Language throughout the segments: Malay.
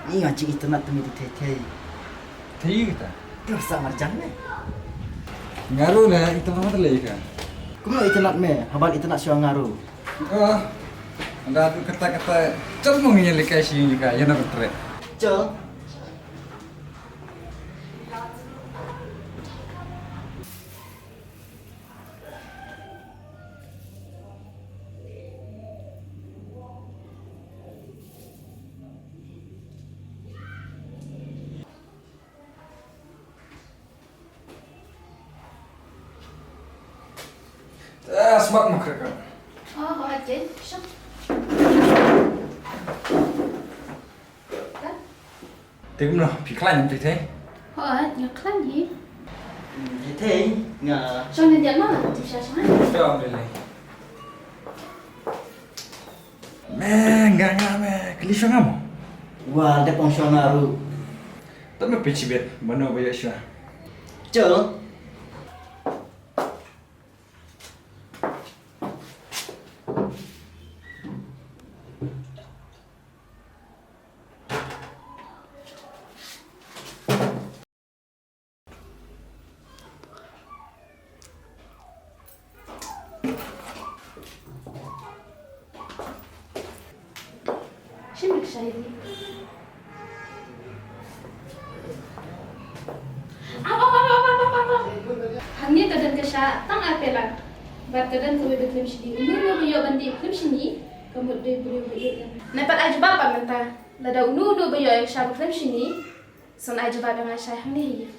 Ni ngaji itu nak temi di tete. Thấy kita. Terus sama jangan. Ngaruh lah itu apa terlebih kan? Kuno itu nak me, habal itu nak siang ngaru. Oh, ada tu kata-kata cermong yang lekai sih juga, yang nak terus. Cel. Sebab nak kerja. Oh, aja. Syuk. Tengok noh, piklan yang tete. Oh, yang klan ni. Tete nga. Syuk ni dia mana? Bisa sana. Jom dulu. Enggak kelisah kamu. Wah, ada ponsel ngaru. Tapi pecibet, mana bayar sih? Cel. Şimdi şey değil. Apa. Hanya terden kesha tang apelan. Berterden kue beklem sini. Unu bayo bandi beklem sini. Kamu deh bayo. Napat aja bapa mentah. Lada unu bayo yang sha beklem sini. Son aja bapa yang sha hamni.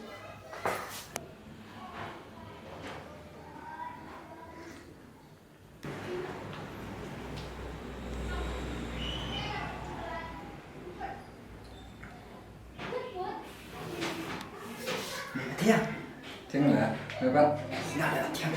Tiang. Tengok lah, dapat. Nggak ada tiang.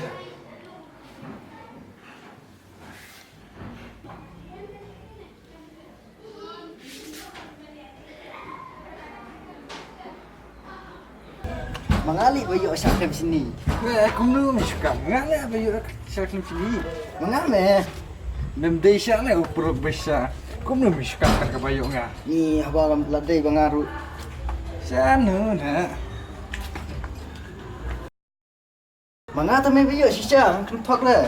Mengali bayo syaklim sini. Aku nu suka mengalah bayar syaklim sini. Mengame. Memdai syaklah ukur besar. Aku nu suka kerja bayar ngah. Ni habal ladai bangaru. Sana dah. Mengata me bayo sisa, kentok le.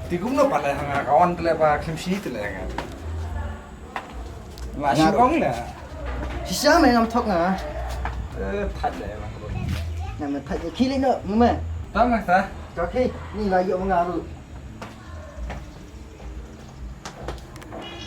Tikum nu pada hang kawan terlepas klim sini terlepas. Masih orang lah. Sisa me ngam tok nga. Thật lệ mà. Nằm thật khi lên nữa, mơ. Tao mà sao? Cho khi, ni bayo mengaru.